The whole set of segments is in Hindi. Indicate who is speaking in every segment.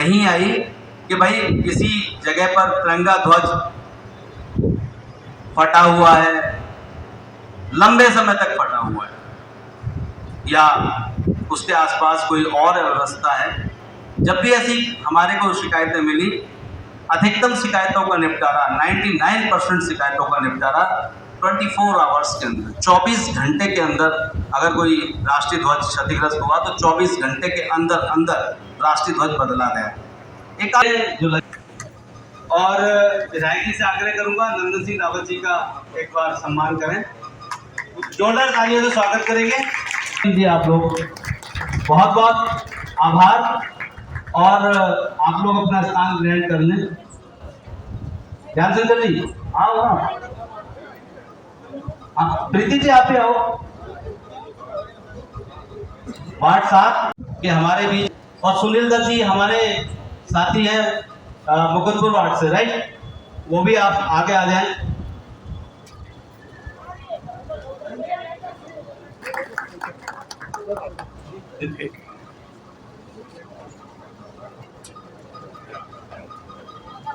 Speaker 1: नहीं आई कि भाई किसी जगह पर तिरंगा ध्वज फटा हुआ है, लंबे समय तक फटा हुआ है, या उसके आसपास कोई और अव्यवस्था है। जब भी ऐसी हमारे को शिकायतें मिली, अधिकतम शिकायतों का निपटारा 99% शिकायतों का निपटारा 24 आवर्स के अंदर, 24 घंटे के अंदर, अगर कोई राष्ट्रीय ध्वज क्षतिग्रस्त हुआ तो 24 घंटे के अंदर अंदर राष्ट्रीय ध्वज बदला गया। और विधायक जी से आग्रह करूंगा नंदन सिंह रावत जी का एक बार सम्मान करें, जोरदार तालियों से स्वागत करेंगे जी। आप लोग बहुत बहुत आभार, और आप लोग अपना स्थान ग्रहण कर लें। ध्यान सुंदर जी आओ, प्रीति जी आप भी आओ। वार्ड 7 के हमारे बीच, और सुनील दत्त जी हमारे साथी हैं मुकुंदपुर वार्ड से, राइट, वो भी आप आगे आ जाएं।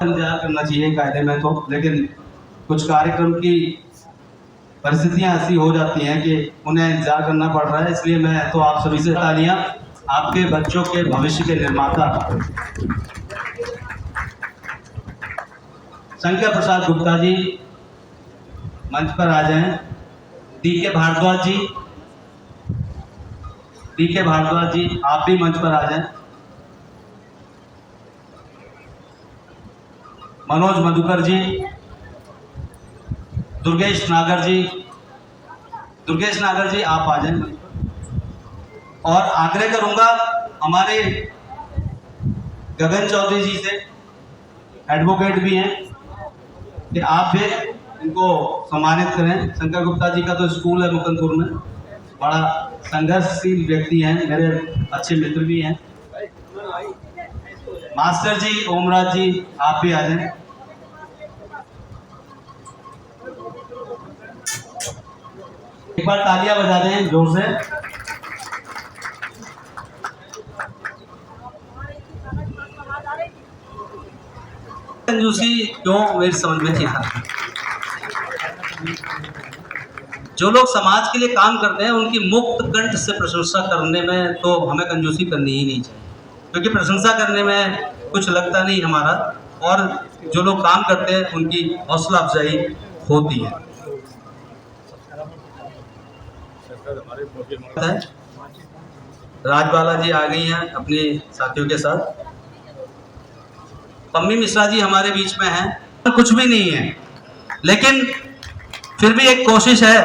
Speaker 1: इंतजार करना चाहिए कायदे में तो, लेकिन कुछ कार्यक्रम की परिस्थितियां ऐसी हो जाती हैं कि उन्हें इंतजार करना पड़ रहा है। इसलिए मैं तो आप सभी से तालियां, आपके बच्चों के भविष्य के निर्माता शंकर प्रसाद गुप्ता जी मंच पर आ जाएं। डी.के. भारद्वाज जी आप भी मंच पर आ जाएं। मनोज मधुकर जी, दुर्गेश नागर जी आप आ जाएं। और आग्रह करूंगा हमारे गगन चौधरी जी से, एडवोकेट भी हैं, कि आप भी इनको सम्मानित करें। शंकर गुप्ता जी का तो स्कूल है मुकुंदपुर में, बड़ा संघर्षशील व्यक्ति हैं, मेरे अच्छे मित्र भी हैं। मास्टर जी, ओमराज जी आप भी आ जाएं। एक बार तालियां बजा दें जोर से। कंजूसी क्यों, मेरी समझ में नहीं आता। जो लोग समाज के लिए काम करते हैं उनकी मुक्त कंठ से प्रशंसा करने में तो हमें कंजूसी करनी ही नहीं चाहिए, क्योंकि प्रशंसा करने में कुछ लगता नहीं हमारा, और जो लोग काम करते हैं उनकी हौसला अफजाई होती है। राजबाला जी आ गई हैं अपने साथियों के साथ। पम्मी मिश्रा जी हमारे बीच में हैं, कुछ भी नहीं है, लेकिन फिर भी एक कोशिश है।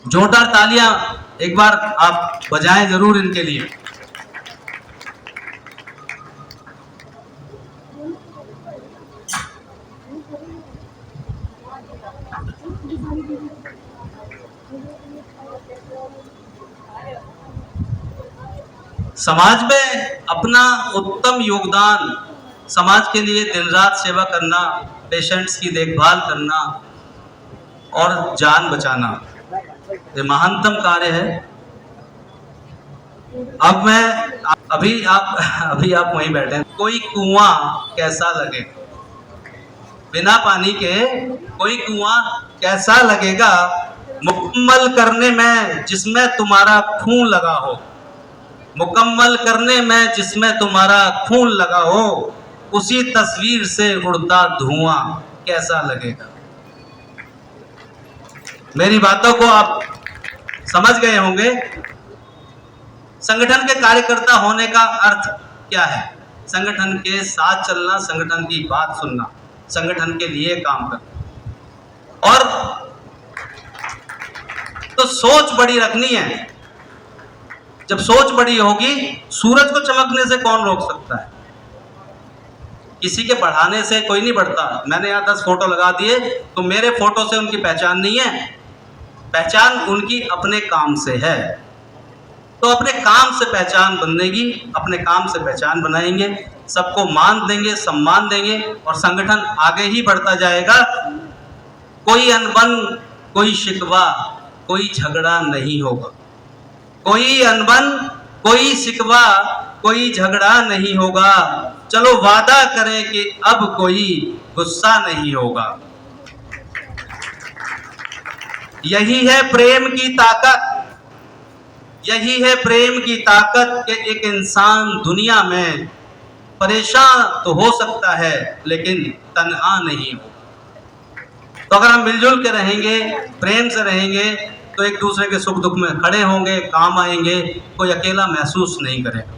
Speaker 1: जोरदार तालियां एक बार आप बजाएं जरूर इनके लिए। समाज में अपना उत्तम योगदान, समाज के लिए दिन रात सेवा करना, पेशेंट्स की देखभाल करना और जान बचाना, ये महानतम कार्य है। अब मैं अभी आप वहीं बैठे हैं। कोई कुआं कैसा लगेगा, बिना पानी के कोई कुआं कैसा लगेगा, मुकम्मल करने में जिसमें तुम्हारा खून लगा हो, मुकम्मल करने में जिसमें तुम्हारा खून लगा हो, उसी तस्वीर से उड़ता धुआं कैसा लगेगा। मेरी बातों को आप समझ गए होंगे। संगठन के कार्यकर्ता होने का अर्थ क्या है? संगठन के साथ चलना, संगठन की बात सुनना, संगठन के लिए काम करना, और तो सोच बड़ी रखनी है। जब सोच बड़ी होगी, सूरज को चमकने से कौन रोक सकता है? किसी के बढ़ाने से कोई नहीं बढ़ता। मैंने यहाँ 10 फोटो लगा दिए तो मेरे फोटो से उनकी पहचान नहीं है, पहचान उनकी अपने काम से है। तो अपने काम से पहचान बनेगी, अपने काम से पहचान बनाएंगे, सबको मान देंगे, सम्मान देंगे, और संगठन आगे ही बढ़ता जाएगा। कोई अनबन, कोई शिकवा, कोई झगड़ा नहीं होगा। कोई अनबन, कोई शिकवा कोई झगड़ा नहीं होगा, चलो वादा करें कि अब कोई गुस्सा नहीं होगा। यही है प्रेम की ताकत, यही है प्रेम की ताकत कि एक इंसान दुनिया में परेशान तो हो सकता है लेकिन तन्हा नहीं हो। तो अगर हम मिलजुल के रहेंगे, प्रेम से रहेंगे, तो एक दूसरे के सुख दुख में खड़े होंगे, काम आएंगे, कोई अकेला महसूस नहीं करेगा।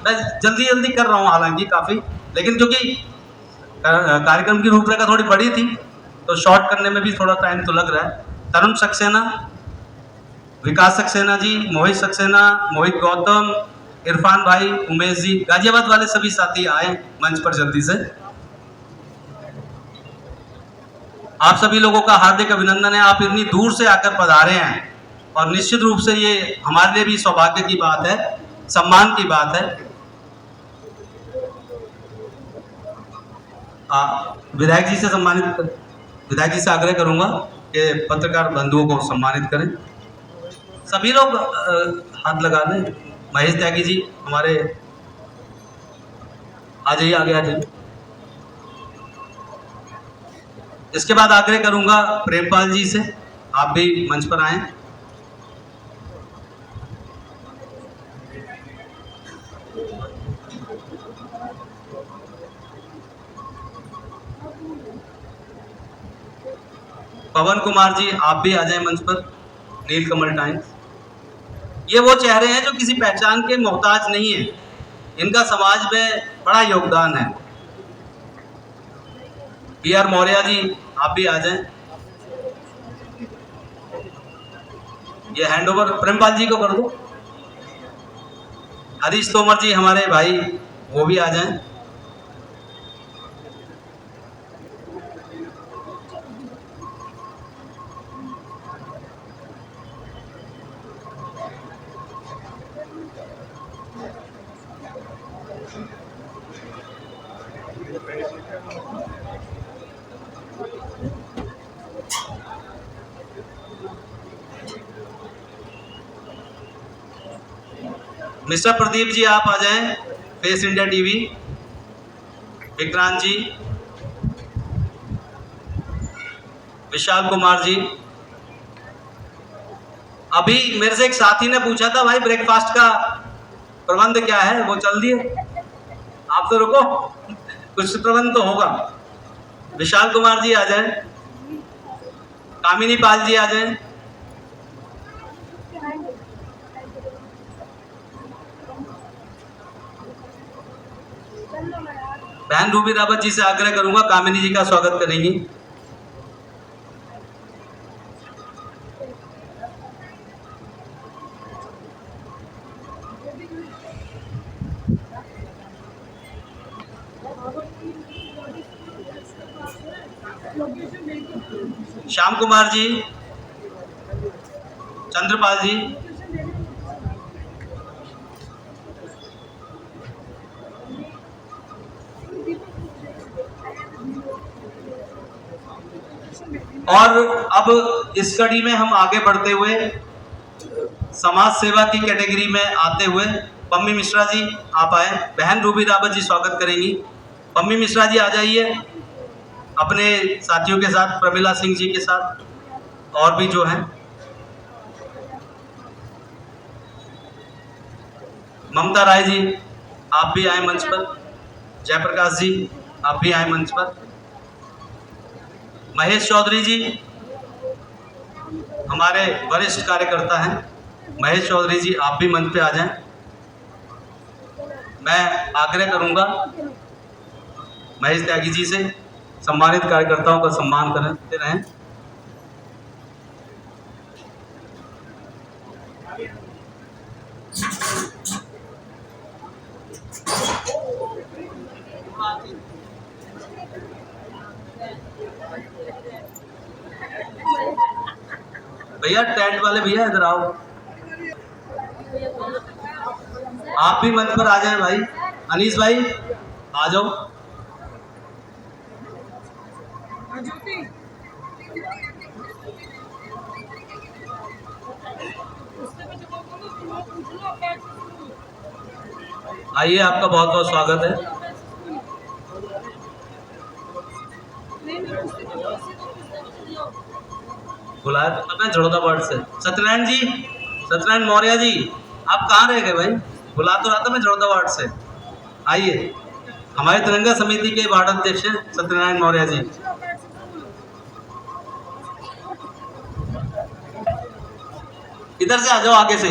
Speaker 1: मैं जल्दी जल्दी कर रहा हूँ हालांकि काफ़ी, लेकिन क्योंकि कार्यक्रम की रूपरेखा थोड़ी बड़ी थी तो शॉर्ट करने में भी थोड़ा टाइम तो लग रहा है। तरुण सक्सेना, विकास सक्सेना जी, मोहित सक्सेना, मोहित गौतम, इरफान भाई, उमेश जी, गाजियाबाद वाले सभी साथी आए मंच पर जल्दी से। आप सभी लोगों का हार्दिक अभिनंदन है। आप इतनी दूर से आकर पधारे हैं और निश्चित रूप से ये हमारे लिए भी सौभाग्य की बात है, सम्मान की बात है। विधायक जी से सम्मानित, विधायक जी से आग्रह करूंगा कि पत्रकार बंधुओं को सम्मानित करें। सभी लोग हाथ लगा लें। महेश त्यागी जी हमारे, आ जाइए, आगे आ जाइए। इसके बाद आग्रह करूंगा प्रेमपाल जी से, आप भी मंच पर आएं। पवन कुमार जी आप भी आ जाएं मंच पर, नीलकमल टाइम्स। ये वो चेहरे हैं जो किसी पहचान के मोहताज नहीं है, इनका समाज में बड़ा योगदान है। PR मौर्य जी आप भी आ जाएं। ये हैंडओवर प्रेमपाल जी को कर दो। हरीश तोमर जी हमारे भाई, वो भी आ जाएं। मिस्टर प्रदीप जी आप आ जाएं, फेस इंडिया टीवी। विक्रांत जी, विशाल कुमार जी। अभी मेरे से एक साथी ने पूछा था भाई ब्रेकफास्ट का प्रबंध क्या है, वो चल दिए। आप तो रुको, कुछ प्रबंध तो होगा। विशाल कुमार जी आ जाएं, कामिनी पाल जी आ जाएं। बहन रूबी रावत जी से आग्रह करूंगा कामिनी जी का स्वागत करेंगी। श्याम कुमार जी, चंद्रपाल जी, और अब इस कड़ी में हम आगे बढ़ते हुए समाज सेवा की कैटेगरी में आते हुए पम्मी मिश्रा जी आप आए। बहन रूबी रावत जी स्वागत करेंगी। पम्मी मिश्रा जी आ जाइए अपने साथियों के साथ, प्रमिला सिंह जी के साथ और भी जो हैं। ममता राय जी आप भी आए मंच पर। जयप्रकाश जी आप भी आए मंच पर। महेश चौधरी जी हमारे वरिष्ठ कार्यकर्ता हैं। महेश चौधरी जी आप भी मंच पे आ जाएं। मैं आग्रह करूंगा महेश त्यागी जी से सम्मानित कार्यकर्ताओं का सम्मान करते रहें। भैया टेंट वाले भैया इधर आओ, आप भी मंच पर आ जाएं भाई। अनीस भाई आ जाओ। आइए, आपका बहुत बहुत स्वागत है। बुलाया तो मैं झड़ोदाबाद से। सत्यनारायण जी, सत्यनारायण मौर्य जी, आप कहाँ रह गए भाई? बुला तो रहा था मैं झड़ोदाबाद से। आइए, हमारे तिरंगा समिति के वार्ड अध्यक्ष हैं सत्यनारायण मौर्य जी। इधर से आ जाओ, आगे से।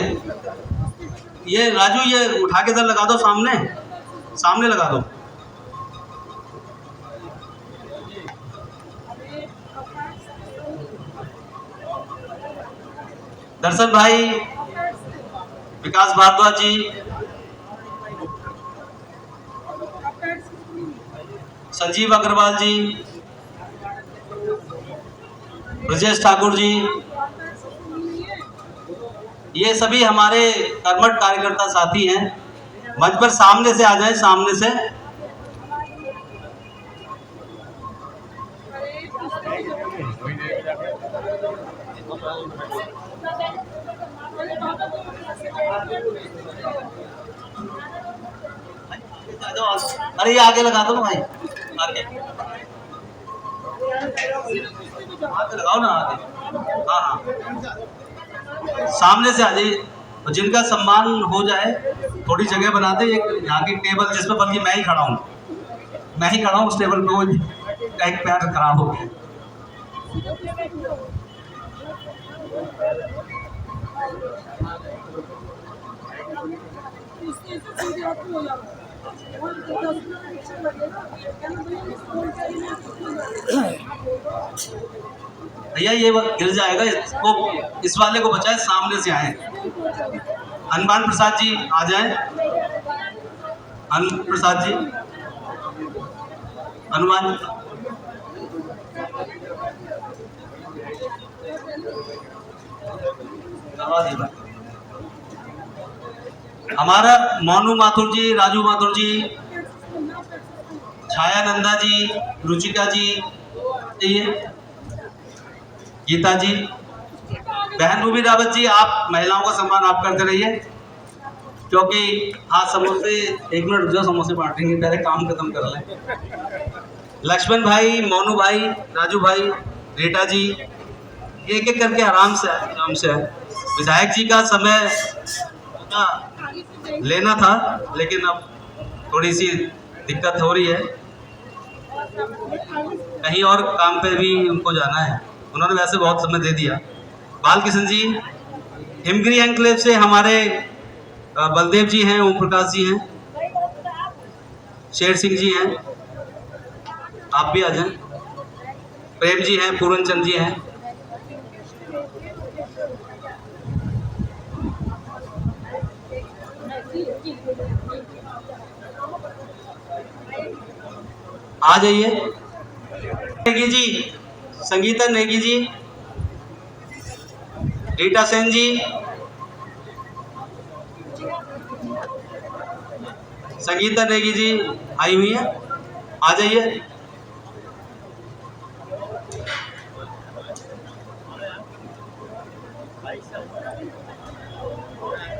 Speaker 1: ये राजू, ये उठा के इधर लगा दो, सामने सामने लगा दो। दर्शन भाई, विकास भारद्वाज जी, संजीव अग्रवाल जी, ब्रजेश ठाकुर जी, ये सभी हमारे कर्मठ कार्यकर्ता साथी हैं। मंच पर सामने से आ जाएं, सामने से। अरे ये आगे लगा दो ना भाई, आगे आगे लगाओ ना, आगे। हाँ हाँ, सामने से आ जाइए। तो जिनका सम्मान हो जाए, थोड़ी जगह बना दे एक यहाँ की टेबल, जिसमें बल्कि मैं ही खड़ा हूँ, मैं ही खड़ा हूँ उस टेबल पे। वो एक पैर खराब हो गया। भैया ये गिर जाएगा, इसको, इस वाले को बचाए, सामने से आए। हनुमान प्रसाद जी आ जाएं। हनुमान प्रसाद जी, हनुमान। हमारा मोनू माथुर जी, राजू माथुर जी, छाया नंदा जी, रुचिका जी, गीता जी, बहन रूबी रावत जी, आप महिलाओं का सम्मान आप करते रहिए, क्योंकि आज समोसे, 1 मिनट रुक जाओ, समोसे बांटेंगे, पहले काम खत्म कर लें। लक्ष्मण भाई, मोनू भाई, राजू भाई, रीटा जी, एक एक करके आराम से आए। विधायक जी का समय लेना था, लेकिन अब थोड़ी सी दिक्कत हो रही है, कहीं और काम पे भी उनको जाना है। उन्होंने वैसे बहुत समय दे दिया। बालकिशन जी, हिमगिरी एनक्लेव से हमारे बलदेव जी हैं, ओम प्रकाश जी हैं, शेर सिंह जी हैं, आप भी आ जाएं। प्रेम जी हैं, पूरन चंद जी हैं। आ जाइए। नेगी जी, संगीता नेगी जी, रीटा सेन जी, संगीता नेगी जी आई हुई है, आ जाइए।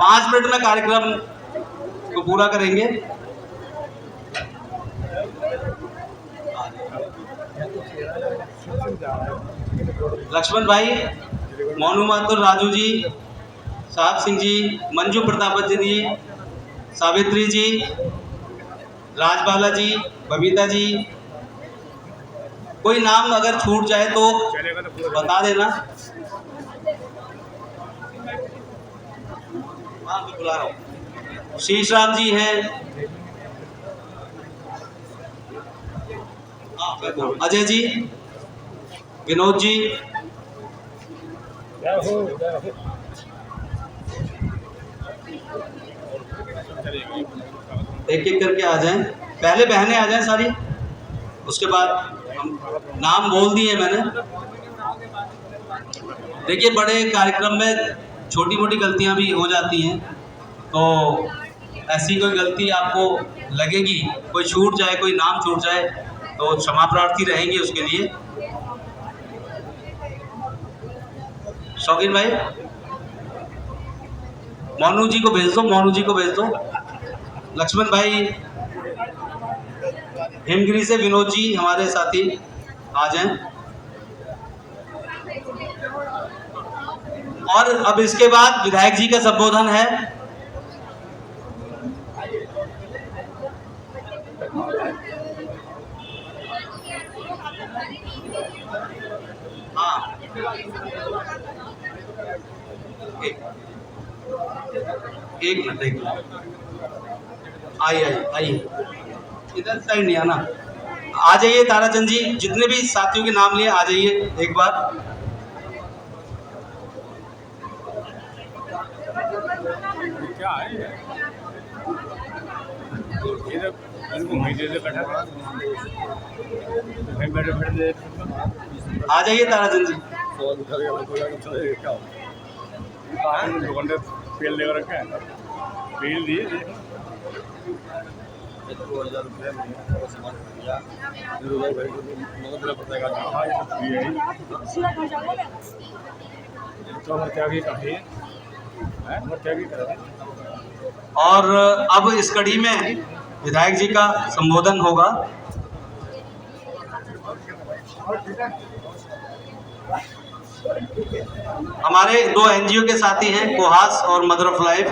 Speaker 1: पाँच मिनट में कार्यक्रम को पूरा करेंगे। लक्ष्मण भाई, मोनू माथुर, राजू जी, साहब सिंह जी, मंजू प्रताप जी, सावित्री जी, राजबाला जी, बबीता जी, कोई नाम अगर छूट जाए तो बता देना। बुला रहा हूँ। शीश राम जी हैं, अजय जी, विनोद जी, एक एक करके आ जाएं। पहले बहनें आ जाएं सारी, उसके बाद हम नाम बोल दिए मैंने। देखिए, बड़े कार्यक्रम में छोटी मोटी गलतियां भी हो जाती हैं, तो ऐसी कोई गलती आपको लगेगी, कोई छूट जाए, कोई नाम छूट जाए, तो क्षमा प्रार्थी रहेंगे उसके लिए। शौकीन भाई, मोनू जी को भेज दो, मोनू जी को भेज दो। लक्ष्मण भाई हिमगिरी से विनोद जी हमारे साथी आ जाएं। और अब इसके बाद विधायक जी का संबोधन है। हाँ, एक मिनट आइए इधर साइड नहीं आना, आ जाइए ताराचंद जी, जितने भी साथियों के नाम लिए आ जाइए एक बार।
Speaker 2: क्या है
Speaker 1: आ जाइए ताराचंद जी।
Speaker 2: फेल लेकर रखे हैं, फेल दिए
Speaker 3: 2000 रुपये सामान दिया
Speaker 1: और अब इस कड़ी में विधायक जी का संबोधन होगा। हमारे दो एनजीओ के साथी हैं, कोहास और mother of life,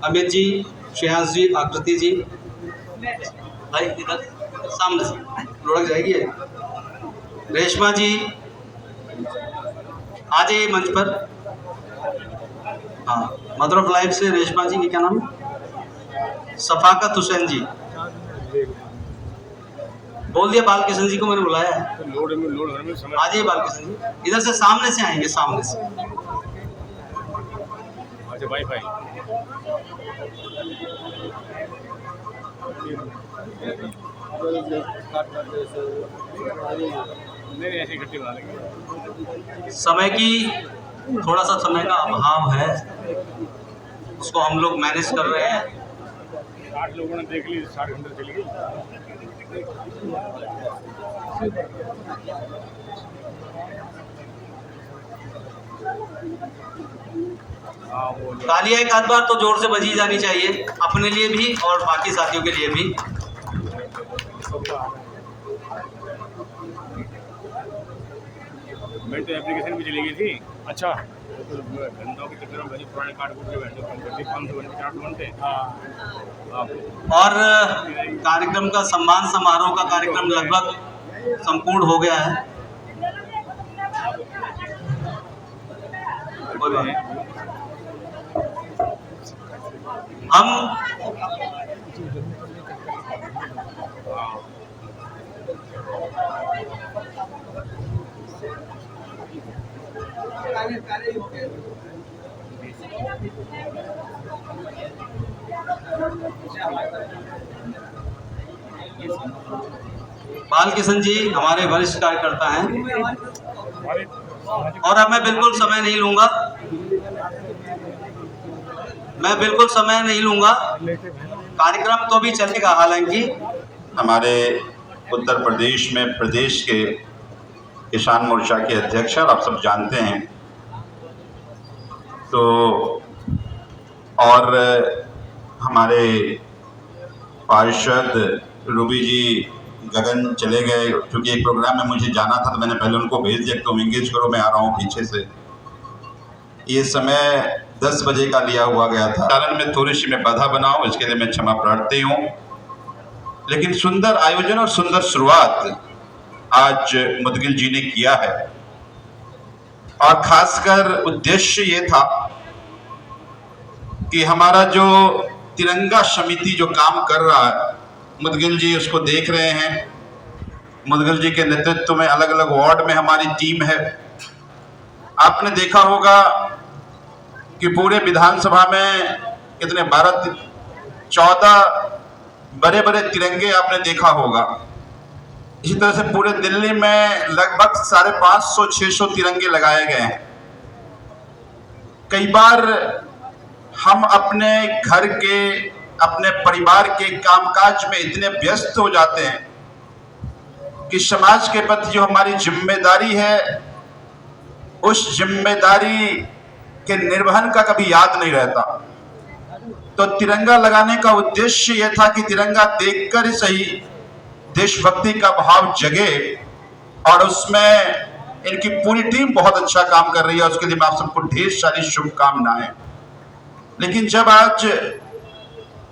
Speaker 1: Amit ji, Shreyansh जी, आकृति जी। भाई इधर सामने से लुढ़क जाएगी। रेशमा जी आ जाइए मंच पर। हाँ, मदर ऑफ लाइफ से रेशमा जी की क्या नाम है? सफाकत हुसैन जी। बोल दिया बालकिशन जी को मैंने बुलाया है। आ जाइए बालकिशन जी, इधर से सामने से आएंगे, सामने से।
Speaker 2: अच्छा वाईफाई नहीं ऐसी इकट्ठी बना लेंगे।
Speaker 1: समय की थोड़ा सा समय का अभाव है, उसको हम लोग मैनेज कर रहे हैं।
Speaker 2: 60 लोगों ने देख ली, 60 घंटे चली गई।
Speaker 1: तालियां एक आध बार तो जोर से बजी जानी चाहिए, अपने लिए भी और बाकी साथियों के लिए भी।
Speaker 2: मैं तो एप्लीकेशन भी चली गई थी। अच्छा घंटों के चक्कर में पुराने कार्ड
Speaker 1: और कार्यक्रम का सम्मान समारोह का कार्यक्रम लगभग संपूर्ण हो गया है। कोई बात नहीं, हम बालकिशन जी हमारे वरिष्ठ कार्यकर्ता हैं और अब मैं बिल्कुल समय नहीं लूंगा, कार्यक्रम तो भी चलेगा। हालांकि
Speaker 4: हमारे उत्तर प्रदेश में प्रदेश के किसान मोर्चा के अध्यक्ष आप सब जानते हैं, तो और हमारे पार्षद रूबी जी गगन चले गए, क्योंकि एक प्रोग्राम में मुझे जाना था तो मैंने पहले उनको भेज दिया तुम इंगेज करो, मैं आ रहा हूँ पीछे से। ये समय 10 बजे का लिया हुआ गया था, कारण में थोड़ी सी मैं बाधा बनाऊं, इसके लिए मैं क्षमा प्रार्थी हूँ। लेकिन सुंदर आयोजन और सुंदर शुरुआत आज मुदगिल जी ने किया है, और खासकर उद्देश्य ये था कि हमारा जो तिरंगा समिति जो काम कर रहा है, मुदगिल जी उसको देख रहे हैं। मुदगिल जी के नेतृत्व में अलग अलग वार्ड में हमारी टीम है। आपने देखा होगा कि पूरे विधानसभा में कितने 12-14 बड़े बड़े तिरंगे आपने देखा होगा। इसी तरह से पूरे दिल्ली में लगभग 550-600 तिरंगे लगाए गए हैं। कई बार हम अपने घर के, अपने परिवार के कामकाज में इतने व्यस्त हो जाते हैं कि समाज के प्रति जो हमारी जिम्मेदारी है, उस जिम्मेदारी के निर्वहन का कभी याद नहीं रहता। तो तिरंगा लगाने का उद्देश्य यह था कि तिरंगा देखकर ही सही देशभक्ति का भाव जगे, और उसमें इनकी पूरी टीम बहुत अच्छा काम कर रही है, उसके लिए मैं आप सबको ढेर सारी शुभकामनाएं। लेकिन जब आज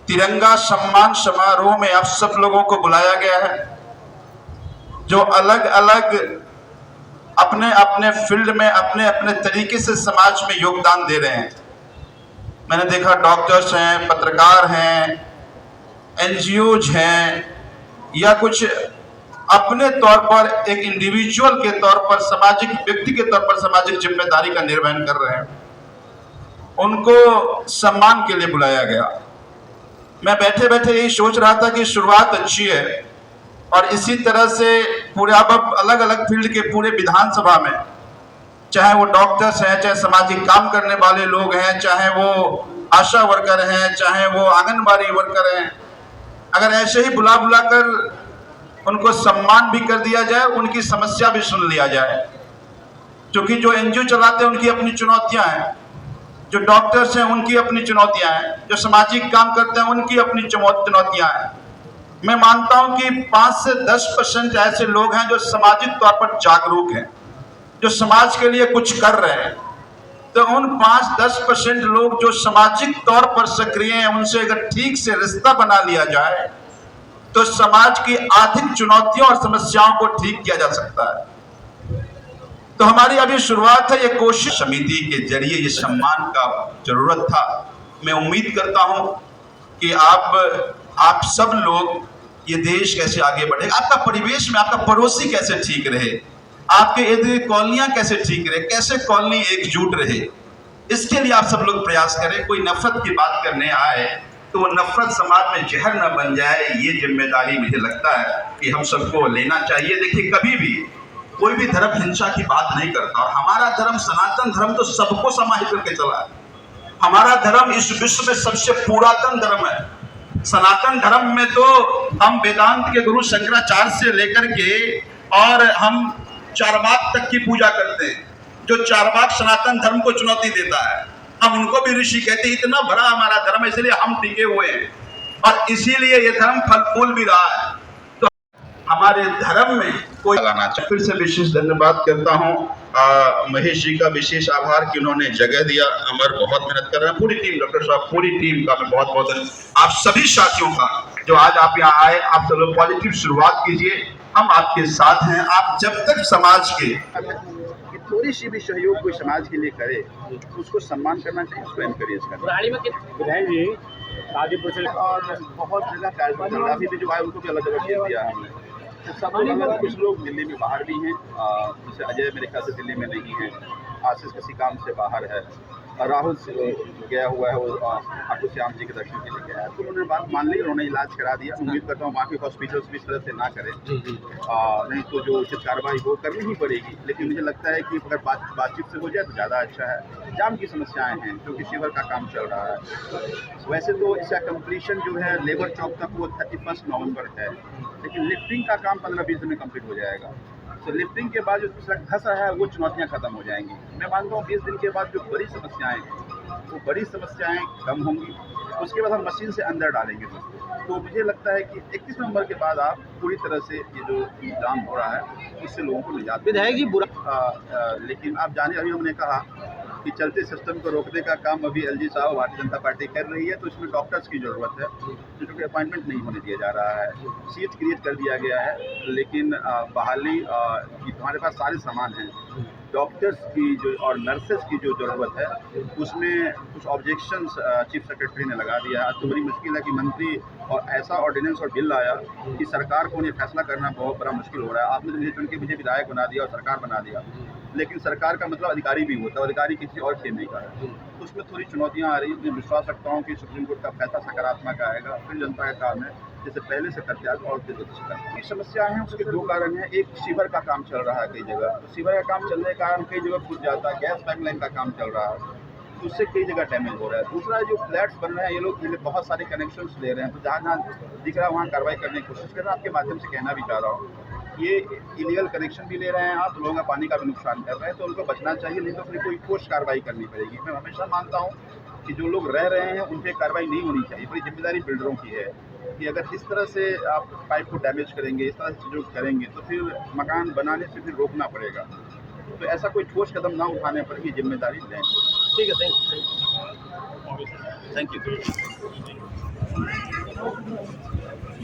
Speaker 4: तिरंगा सम्मान समारोह में आप सब लोगों को बुलाया गया है, जो अलग अलग अपने अपने फील्ड में अपने अपने तरीके से समाज में योगदान दे रहे हैं। मैंने देखा डॉक्टर्स हैं, पत्रकार हैं, एनजीओज हैं, या कुछ अपने तौर पर एक इंडिविजुअल के तौर पर, सामाजिक व्यक्ति के तौर पर सामाजिक जिम्मेदारी का निर्वहन कर रहे हैं, उनको सम्मान के लिए बुलाया गया। मैं बैठे बैठे यही सोच रहा था कि शुरुआत अच्छी है, और इसी तरह से पूरे अब अलग अलग फील्ड के पूरे विधानसभा में, चाहे वो डॉक्टर्स हैं, चाहे सामाजिक काम करने वाले लोग हैं, चाहे वो आशा वर्कर हैं, चाहे वो आंगनबाड़ी वर्कर हैं, अगर ऐसे ही बुला कर उनको सम्मान भी कर दिया जाए, उनकी समस्या भी सुन लिया जाए। क्योंकि जो एनजीओ चलाते हैं उनकी अपनी चुनौतियां हैं, जो डॉक्टर्स हैं उनकी अपनी चुनौतियां हैं, जो सामाजिक काम करते हैं उनकी अपनी चुनौतियां हैं। मैं मानता हूं कि 5 से 10% ऐसे लोग हैं जो सामाजिक तौर पर जागरूक हैं, जो समाज के लिए कुछ कर रहे हैं। तो उन 5-10% लोग जो सामाजिक तौर पर सक्रिय हैं, उनसे अगर ठीक से रिश्ता बना लिया जाए तो समाज की आर्थिक चुनौतियों और समस्याओं को ठीक किया जा सकता है। तो हमारी अभी शुरुआत है, ये कोशिश समिति के जरिए ये सम्मान का जरूरत था। मैं उम्मीद करता हूं कि आप सब लोग ये देश कैसे आगे बढ़े, आपका परिवेश में आपका पड़ोसी कैसे ठीक रहे, आपके इर्द कॉलोनियां कैसे ठीक रहे, कैसे कॉलोनी एकजुट रहे, इसके लिए आप सब लोग प्रयास करें। कोई नफरत की बात करने आए तो वो नफरत समाज में जहर न बन जाए, ये जिम्मेदारी मुझे लगता है कि हम सबको लेना चाहिए। देखिए, कभी भी कोई भी धर्म हिंसा की बात नहीं करता, और हमारा धर्म सनातन धर्म तो सबको समाहित करके चला है। हमारा धर्म इस विश्व में सबसे पुरातन धर्म है। सनातन धर्म में तो हम वेदांत के गुरु शंकराचार्य से लेकर के और हम चारवाक तक की पूजा करते हैं। जो चारवाक सनातन धर्म को चुनौती देता है, हम उनको भी ऋषि कहते हैं। इतना बड़ा हमारा धर्म है, इसलिए हम टिके हुए हैं, और इसीलिए ये धर्म फल फूल भी रहा है। तो हमारे धर्म में कोई लाना चाहिए। फिर से विशेष धन्यवाद करता हूँ महेश जी का, विशेष आभार कि उन्होंने जगह दिया। अमर बहुत मेहनत कर रहे हैं, पूरी टीम, डॉक्टर साहब, पूरी टीम का मैं बहुत बहुत आप सभी साथियों का जो आज आप यहाँ आए। आप सब लोग पॉजिटिव शुरुआत कीजिए, हम आपके साथ हैं। आप जब तक समाज के
Speaker 5: थोड़ी सी भी सहयोग कोई समाज के लिए करे तो उसको सम्मान करना चाहिए, उसको एनकरेज करना चाहिए।
Speaker 2: गाजीपुर से
Speaker 5: और बहुत जगह कार्यक्रम चल रहा है, अभी भी जो है उनको भी अलग जगह भेज दिया हमने। तो सब लोग, कुछ लोग दिल्ली में बाहर भी हैं, जैसे अजय मेरे ख्याल से दिल्ली में नहीं है, आशीष किसी काम से बाहर है, राहुल गया हुआ है, वो ठाकुर श्याम जी के दर्शन के लिए गया है। तो उन्होंने बात मान ली, उन्होंने इलाज करा दिया। उम्मीद करता हूँ बाकी हॉस्पिटल्स भी इस तरह से ना करें, नहीं तो जो उचित कार्रवाई वो करनी ही पड़ेगी। लेकिन मुझे लगता है कि अगर बातचीत से हो जाए तो ज़्यादा अच्छा है। जाम की समस्याएं हैं क्योंकि शिविर का काम चल रहा है। वैसे तो इसका कंप्लीशन जो है लेबर चौक तक वो 31 नवंबर है, लेकिन लिफ्टिंग का काम 15-20 दिन में कंप्लीट हो जाएगा। तो लिफ्टिंग के बाद जो सड़क धंसा है वो चुनौतियां खत्म हो जाएंगी। मैं मानता हूँ 20 दिन के बाद जो बड़ी समस्याएं वो बड़ी समस्याएं कम होंगी। उसके बाद हम मशीन से अंदर डालेंगे सबको। तो मुझे लगता है कि 31 नवंबर के बाद आप पूरी तरह से ये जो जाम हो रहा है उससे लोगों को निजात मिलेगी। लेकिन आप जाने, अभी हमने कहा कि चलते सिस्टम को रोकने का काम अभी एलजी साहब भारतीय जनता पार्टी कर रही है। तो इसमें डॉक्टर्स की ज़रूरत है, क्योंकि अपॉइंटमेंट नहीं होने दिया जा रहा है। सीट क्रिएट कर दिया गया है, लेकिन बहाली हमारे पास सारे सामान हैं। डॉक्टर्स की जो और नर्सेस की जो ज़रूरत है उसमें कुछ ऑब्जेक्शंस चीफ सेक्रेटरी ने लगा दिया है। आज तो बड़ी मुश्किल है कि मंत्री और ऐसा ऑर्डिनेंस और बिल आया कि सरकार को उन्हें फैसला करना बहुत बड़ा मुश्किल हो रहा है। आपने तो मुझे चुन के मुझे विधायक बना दिया और सरकार बना दिया, लेकिन सरकार का मतलब अधिकारी भी होता है, अधिकारी किसी और खेमे का है। तो उसमें थोड़ी चुनौतियाँ आ रही हैं। मैं विश्वास रखता हूँ कि सुप्रीम कोर्ट का फैसला सकारात्मक आएगा। फिर जनता का काम है जैसे पहले से करते आगे और तेज करते। समस्या है, उसके दो कारण हैं। एक, सीवर का काम चल रहा है कई जगह, तो सीवर का काम चलने के कारण कई जगह फूट जाता है। गैस पाइपलाइन का काम चल रहा है, तो उससे कई जगह डैमेज हो रहा है। दूसरा, जो फ्लैट्स बन रहे हैं, ये लोग बहुत सारे कनेक्शंस ले रहे हैं, तो जहाँ जहाँ दिख रहा है वहाँ कार्रवाई करने की कोशिश कर रहे हैं। आपके माध्यम से कहना भी चाह रहा हूँ, ये इलीगल कनेक्शन भी ले रहे हैं आप, लोगों का पानी का भी नुकसान कर रहे हैं, तो उनको बचना चाहिए, नहीं तो फिर कोई ठोस कार्रवाई करनी पड़ेगी। मैं हमेशा मानता हूँ कि जो लोग रह रहे हैं उन पे कार्रवाई नहीं होनी चाहिए। बड़ी जिम्मेदारी बिल्डरों की है कि अगर इस तरह से आप पाइप को डैमेज करेंगे, इस तरह से जो करेंगे तो फिर मकान बनाने से फिर रोकना पड़ेगा। तो ऐसा कोई ठोस कदम ना उठाने पर ये जिम्मेदारी लें।
Speaker 3: ठीक है, थैंक यू।